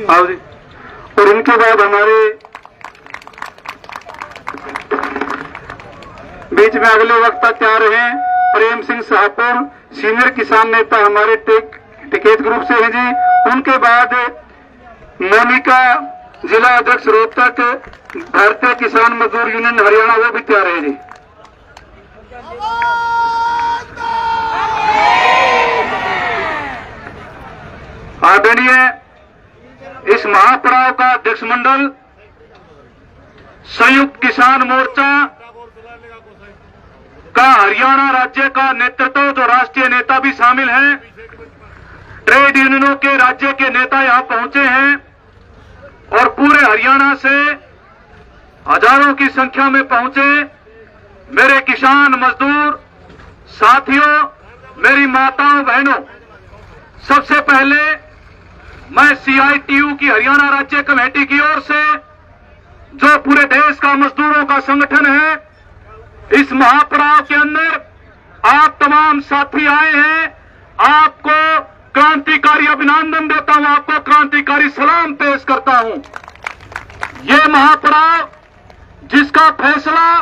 आओ जी। और इनके बाद हमारे बीच में अगले वक्ता तैयार हैं प्रेम सिंह शाहपुर, सीनियर किसान नेता हमारे टिकैत ग्रुप से हैं जी। उनके बाद मोनिका, जिला अध्यक्ष रोहतक, भारतीय किसान मजदूर यूनियन हरियाणा, वो भी तैयार है जी। आदरणीय इस महापड़ाव का अध्यक्ष मंडल संयुक्त किसान मोर्चा का हरियाणा राज्य का नेतृत्व, जो राष्ट्रीय नेता भी शामिल हैं, ट्रेड यूनियनों के राज्य के नेता यहां पहुंचे हैं और पूरे हरियाणा से हजारों की संख्या में पहुंचे मेरे किसान मजदूर साथियों, मेरी माताओं बहनों, सबसे पहले मैं CITU की हरियाणा राज्य कमेटी की ओर से, जो पूरे देश का मजदूरों का संगठन है, इस महापड़ाव के अंदर आप तमाम साथी आए हैं, आपको क्रांतिकारी अभिनंदन देता हूं, आपको क्रांतिकारी सलाम पेश करता हूं। ये महापड़ाव जिसका फैसला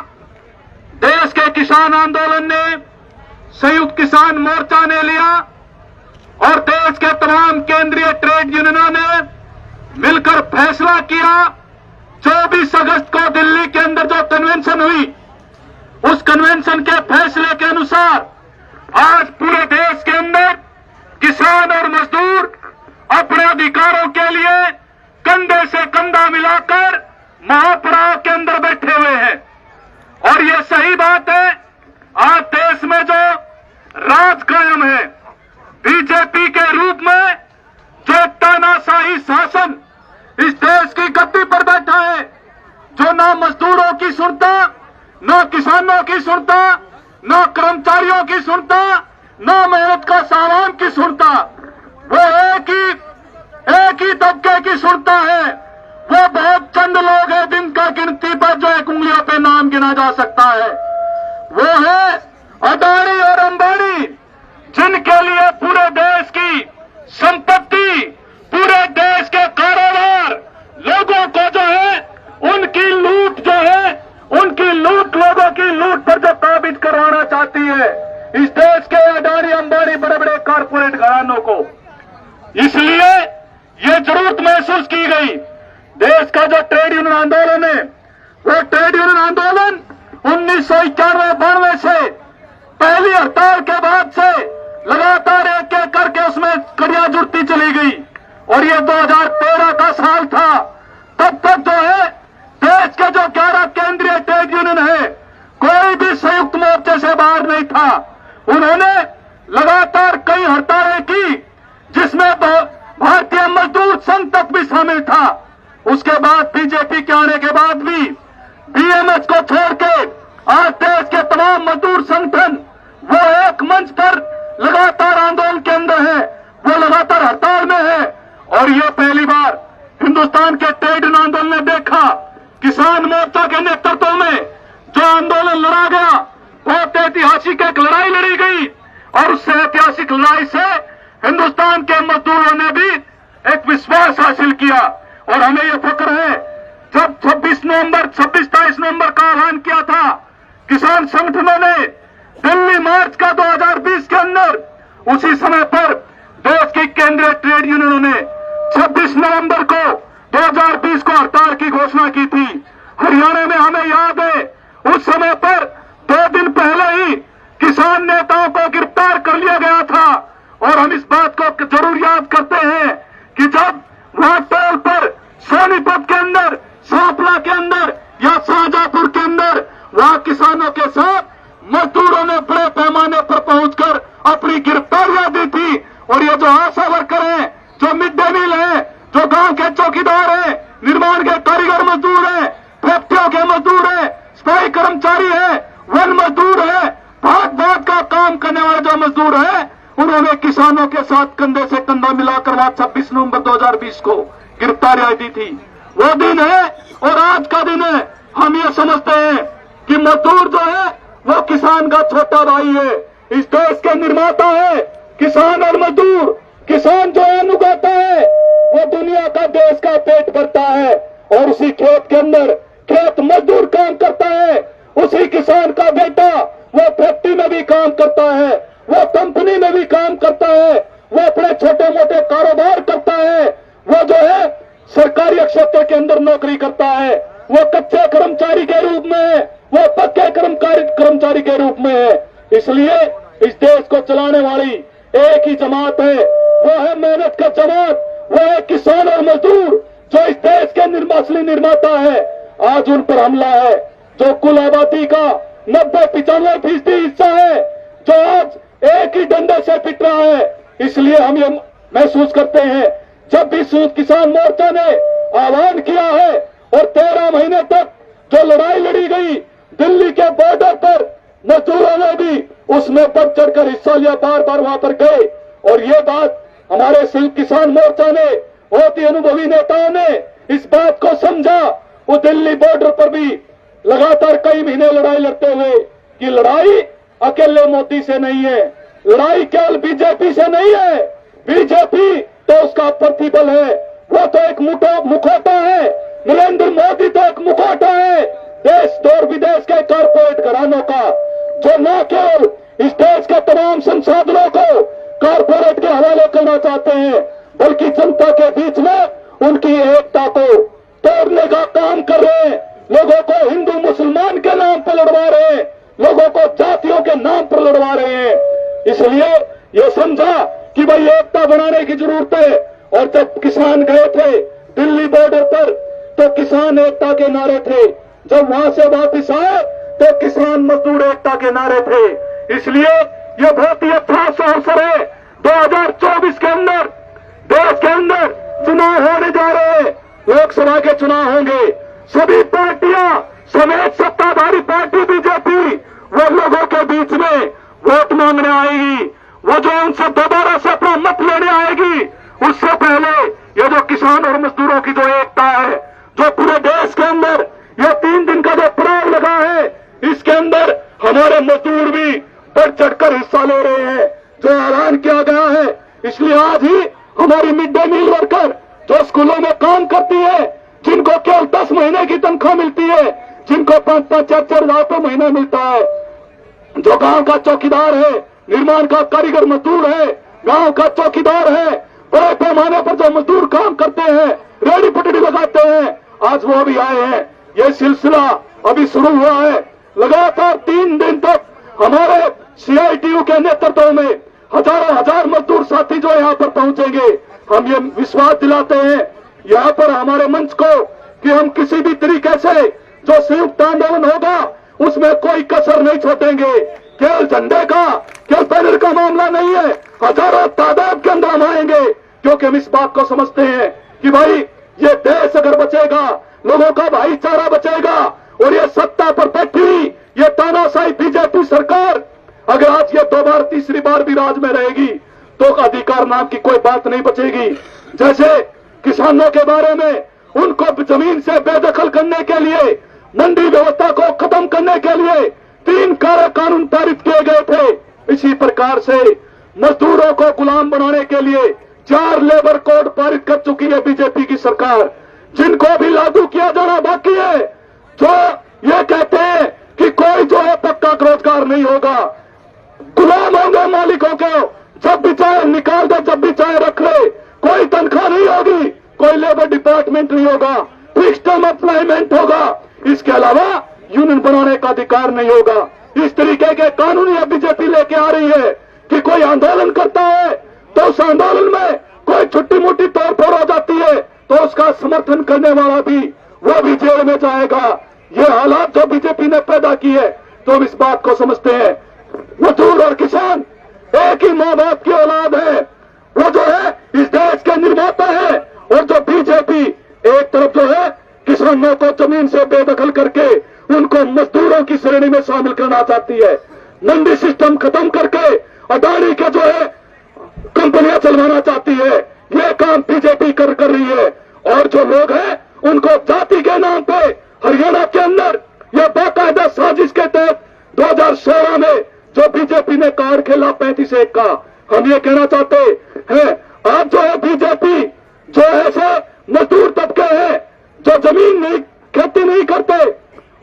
देश के किसान आंदोलन ने, संयुक्त किसान मोर्चा ने लिया और देश के तमाम केंद्रीय ट्रेड यूनियनों ने मिलकर फैसला किया। 24 अगस्त को दिल्ली के अंदर जो कन्वेंशन हुई, उस कन्वेंशन के फैसले के अनुसार आज पूरे देश के अंदर किसान और मजदूर अपने अधिकारों के लिए कंधे से कंधा मिलाकर महापड़ाव के अंदर बैठे हुए हैं। और ये सही बात है, आज देश में जो राज कायम है बीजेपी के रूप में, जो तानाशाही शासन इस देश की गद्दी पर बैठा है, जो ना मजदूरों की सुनता, ना किसानों की सुनता, ना कर्मचारियों की सुनता, ना मेहनत का सामान की सुनता, वो एक ही तबके की सुनता है। वो बहुत चंद लोग हैं जिनका गिनती पर जो एक उंगलियों पे नाम गिना जा सकता है। वो है अदानी और अंबानी, जिनके लिए पूरे देश की संपत्ति, पूरे देश के कारोबार, लोगों को जो है उनकी लूट जो है, उनकी लूट, लोगों की लूट पर जो काबिज करवाना चाहती है इस देश के अडानी अंबानी बड़े बड़े कारपोरेट घरानों को। इसलिए ये जरूरत महसूस की गई, देश का जो ट्रेड यूनियन आंदोलन है, वो ट्रेड यूनियन आंदोलन 1991-92 से पहली हड़ताल के बाद से लगातार एक एक करके उसमें कड़ियां जुड़ती चली गई और ये 2013 का साल था। तब तक जो है देश के जो 11 केंद्रीय ट्रेड यूनियन है, कोई भी संयुक्त मोर्चे से बाहर नहीं था। उन्होंने लगातार कई हड़तालें की, जिसमें भारतीय मजदूर संघ तक भी शामिल था। उसके बाद बीजेपी के आने के बाद भी BMS को छोड़ के आज देश के तमाम मजदूर संगठन वो एक मंच पर लगातार आंदोलन के अंदर है, वो लगातार हड़ताल में है। और ये पहली बार हिंदुस्तान के ट्रेड यूनियन आंदोलन ने देखा, किसान मोर्चा के नेतृत्व में जो आंदोलन लड़ा गया, बहुत ऐतिहासिक एक लड़ाई लड़ी गई और उस ऐतिहासिक लड़ाई से हिंदुस्तान के मजदूरों ने भी एक विश्वास हासिल किया। और हमें यह फक्र है, जब 26 नवंबर 27-28 नवंबर का ऐलान किया था किसान संगठनों ने दिल्ली मार्च का 2020 के अंदर, उसी समय पर देश की केंद्रीय ट्रेड यूनियनों ने 26 नवंबर को 2020 को हड़ताल की घोषणा की थी। हरियाणा में हमें याद है, उस समय पर 2 दिन पहले ही किसान नेताओं को गिरफ्तार कर लिया गया था। और हम इस बात को जरूर याद करते हैं कि जब वहां टोल पर सोनीपत के अंदर, सांपला के अंदर या शाहजहांपुर के अंदर वहां किसानों के साथ मजदूरों ने बड़े पैमाने पर पहुंचकर अपनी गिरफ्तारियां दी थी। और ये जो आशा वर्कर हैं, जो मिड डे मील है, जो गांव के चौकीदार हैं, निर्माण के कारीगर मजदूर हैं, फैक्ट्रियों के मजदूर हैं, सफाई कर्मचारी हैं, वन मजदूर हैं, भाग का काम करने वाले जो मजदूर हैं, उन्होंने किसानों के साथ कंधे से कंधा मिलाकर वहां 26 नवंबर 2020 को गिरफ्तारियां दी थी। वो दिन है और आज का दिन है। हम ये समझते हैं कि मजदूर जो है वो किसान का छोटा भाई है, इस देश के निर्माता है। किसान और मजदूर, किसान जो अन्न उगाता है वो दुनिया का देश का पेट भरता है, और उसी खेत के अंदर खेत मजदूर काम करता है, उसी किसान का बेटा वो फैक्ट्री में भी काम करता है, वो कंपनी में भी काम करता है, वो अपने छोटे मोटे कारोबार करता है, वो जो है सरकारी क्षेत्र के अंदर नौकरी करता है, वो कच्चे कर्मचारी के रूप में है, वो पक्के कर्मचारी के रूप में है। इसलिए इस देश को चलाने वाली एक ही जमात है, वो है मेहनत का जमात, वो है किसान और मजदूर, जो इस देश के असली निर्माता है। आज उन पर हमला है जो कुल आबादी का 90-95% हिस्सा है, जो आज एक ही डंडे से पिट रहा है। इसलिए हम ये महसूस करते हैं, जब भी संयुक्त किसान मोर्चा ने आह्वान किया है और 13 महीने तक जो लड़ाई लड़ी गई दिल्ली के बॉर्डर पर, मजदूरों ने भी उसमें बढ़ चढ़कर हिस्सा लिया, बार बार वहां पर गए। और ये बात हमारे संयुक्त किसान मोर्चा ने, बहुत ही अनुभवी नेताओं ने इस बात को समझा। वो दिल्ली बॉर्डर पर भी लगातार कई महीने लड़ाई लड़ते हुए कि लड़ाई अकेले मोदी से नहीं है, लड़ाई केवल बीजेपी से नहीं है, बीजेपी तो उसका प्रतिबल है, वो तो एक मुखौटा है, नरेंद्र मोदी तो एक मुखौटा है देश और विदेश के कारपोरेट घरानों का, जो न केवल इस देश के तमाम संसाधनों को कारपोरेट के हवाले करना चाहते हैं, बल्कि जनता के बीच में उनकी एकता को तोड़ने का काम कर रहे हैं, लोगों को हिंदू मुसलमान के नाम पर लड़वा रहे हैं, लोगों को जातियों के नाम पर लड़वा रहे हैं। इसलिए ये समझा कि भाई एकता बनाने की जरूरत है। और जब किसान गए थे दिल्ली बॉर्डर पर तो किसान एकता के नारे थे, जब वहां से वापिस आए तो किसान मजदूर एकता के नारे थे। इसलिए ये बहुत ही अच्छा अवसर है। 2024 के अंदर देश के अंदर चुनाव होने जा रहे हैं, लोकसभा के चुनाव होंगे, सभी पार्टियां समेत सत्ताधारी पार्टी बीजेपी वो लोगों के बीच में वोट मांगने आएगी, वो जो उनसे दोबारा से अपना मत लेने आएगी, उससे पहले ये जो किसान और मजदूरों की जो एकता है, जो पूरे देश के अंदर ये 3 दिन का जो पड़ाव लगा है, इसके अंदर हमारे मजदूर भी बढ़ चढ़कर हिस्सा ले रहे हैं, जो ऐलान किया गया है। इसलिए आज ही हमारी मिड डे मील वर्कर जो स्कूलों में काम करती है, जिनको केवल 10 महीने की तनख्वाह मिलती है, जिनको 5-5, 4-4 हजार रुपये महीना मिलता है, जो गांव का चौकीदार है, निर्माण का कारीगर मजदूर है, गांव का चौकीदार है, बड़े पैमाने पर जो मजदूर काम करते हैं, रेडी पटड़ी लगाते हैं, आज वो अभी आए हैं। ये सिलसिला अभी शुरू हुआ है। लगातार 3 दिन तक हमारे CITU के नेतृत्व में हजारों हजार मजदूर साथी जो यहाँ पर पहुंचेंगे। हम ये विश्वास दिलाते हैं यहाँ पर हमारे मंच को कि हम किसी भी तरीके से जो संयुक्त आंदोलन होगा उसमें कोई कसर नहीं छोड़ेंगे। केवल झंडे का, केवल बैनर का मामला नहीं है, हजारों तादाद के अंदर हम आएंगे, क्योंकि हम इस बात को समझते हैं कि भाई ये देश अगर बचेगा, लोगों का भाईचारा बचेगा, और ये सत्ता पर बैठी ये तानाशाही बीजेपी सरकार अगर आज ये 2 बार 3री बार भी राज में रहेगी तो अधिकार नाम की कोई बात नहीं बचेगी। जैसे किसानों के बारे में, उनको जमीन से बेदखल करने के लिए, मंडी व्यवस्था को खत्म करने के लिए 3 काले कानून पारित किए गए थे, इसी प्रकार से मजदूरों को गुलाम बनाने के लिए 4 लेबर कोड पारित कर चुकी है बीजेपी की सरकार, जिनको भी लागू किया जाना बाकी है। जो ये कहते हैं कि कोई जो है पक्का रोजगार नहीं होगा, गुलाम होंगे मालिकों को, जब भी चाहे निकाल दे, जब भी चाहे रख ले, कोई तनख्वाह नहीं होगी, कोई लेबर डिपार्टमेंट नहीं होगा, फिक्स टर्म एम्प्लॉयमेंट होगा, इसके अलावा यूनियन बनाने का अधिकार नहीं होगा। इस तरीके के कानून ये बीजेपी लेके आ रही है कि कोई आंदोलन करता है तो उस आंदोलन में कोई छोटी मोटी तोड़फोड़ हो जाती है तो उसका समर्थन करने वाला भी वो भी जेल में जाएगा। ये हालात जो बीजेपी ने पैदा की है, तो हम इस बात को समझते हैं। मजदूर और किसान एक ही माँ बाप की औलाद है, वो जो है इस देश के निर्माता है, और जो बीजेपी एक तरफ जो है किसानों को जमीन से बेदखल करके उनको मजदूरों की श्रेणी में शामिल करना चाहती है, मंडी सिस्टम खत्म करके अडानी के जो है कंपनियां चलवाना चाहती है, ये काम बीजेपी कर रही है। और जो लोग हैं उनको जाति के नाम पे हरियाणा के अंदर यह बाकायदा साजिश के तहत 2016 में जो बीजेपी ने कार्ड खेला 35-1 का, हम ये कहना चाहते हैं आज जो है बीजेपी जो ऐसे मजदूर तबके हैं जो जमीन नहीं खेती नहीं करते,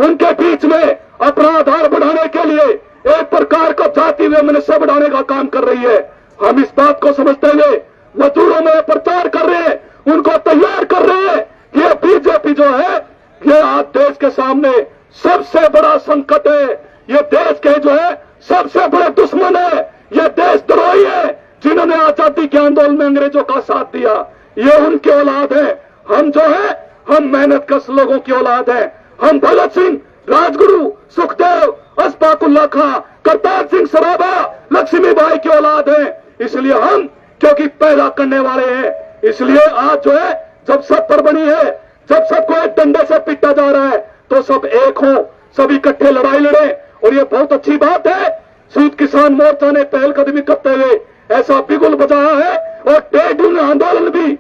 उनके बीच में अपना आधार बढ़ाने के लिए एक प्रकार का जाति वैमनस्य बढ़ाने का काम कर रही है। हम इस बात को समझते हुए मजदूरों में प्रचार कर रहे हैं, उनको तैयार कर रहे हैं कि ये बीजेपी जो है ये आज देश के सामने सबसे बड़ा संकट है, ये देश के जो है सबसे बड़े दुश्मन है, ये देशद्रोही है जिन्होंने आजादी के आंदोलन में अंग्रेजों का साथ दिया। ये उनकी औलाद है। हम जो है हम मेहनत कश लोगों की औलाद है। हम भगत सिंह, राजगुरु, सुखदेव, अशफाकुल्ला खां, करतार सिंह सराबा, लक्ष्मीबाई की औलाद है। इसलिए हम क्योंकि पैदा करने वाले हैं, इसलिए आज जो है जब सब पर बनी है, जब सबको एक डंडे से पीटा जा रहा है तो सब एक हो, सब इकट्ठे लड़ाई लड़े। और ये बहुत अच्छी बात है, संयुक्त किसान मोर्चा ने पहलकदमी करते हुए ऐसा बिगुल बजाया है और ट्रेड यूनियन आंदोलन भी,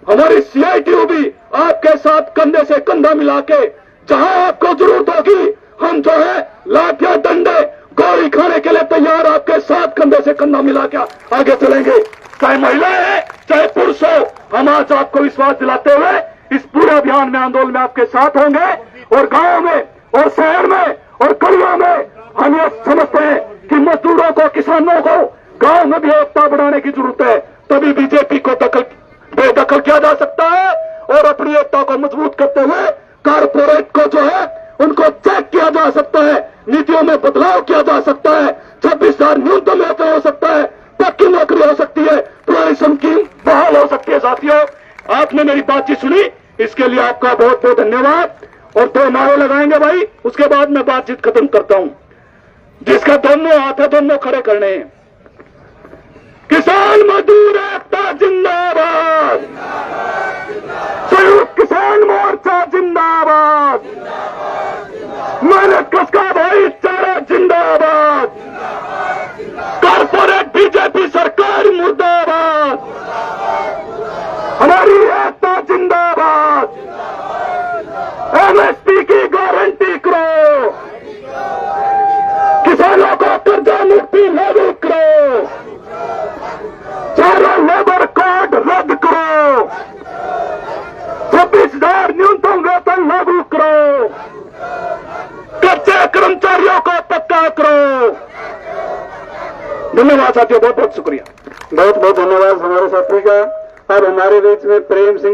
हमारी सीआईटीयू भी आपके साथ कंधे से कंधा मिला के जहां आपको जरूरत होगी हम जो है लाठियां डंडे गोली खाने के लिए तैयार आपके साथ कंधे से कंधा मिला के आगे चलेंगे, चाहे महिलाएं हैं चाहे पुरुष हो। हम आज आपको विश्वास दिलाते हुए इस पूरे अभियान में आंदोलन में आपके साथ होंगे और गांव में और शहर में और गलियों में हम ये समझते हैं कि मजदूरों को, किसानों को गांव में भी एकता बढ़ाने की जरूरत है, तभी बीजेपी को बेदखल किया जा सकता है और अपनी एकता को मजबूत करते हुए कारपोरेट को जो है उनको चेक किया जा सकता है, नीतियों में बदलाव किया जा सकता है, 26,000 न्यूनतम वेतन हो सकता है, पक्की नौकरी हो सकती है, पुरानी स्कीम बहाल हो सकती है। साथियों, आपने मेरी बातचीत सुनी, इसके लिए आपका बहुत बहुत धन्यवाद। और 2 नारे लगाएंगे भाई, उसके बाद मैं बातचीत खत्म करता हूं। जिसका दोनों हाथ है दोनों खड़े करने हैं। किसान मजदूर एकता जिंदाबाद, संयुक्त किसान मोर्चा जिंदाबाद, मेहनत कश का भाईचारा जिंदाबाद, कारपोरेट बीजेपी सरकार मुर्दाबाद, हमारी एकता जिंदाबाद, एमएसपी की गारंटी करो, किसानों को कर्जा मुक्ति लागू करो, चारों लेबर कोड रद्द करो, 26,000 न्यूनतम वेतन लागू करो, कच्चे कर्मचारियों को पक्का करो। धन्यवाद साथियों, बहुत बहुत शुक्रिया। बहुत बहुत धन्यवाद हमारे साथी का। अब हमारे बीच में प्रेम सिंह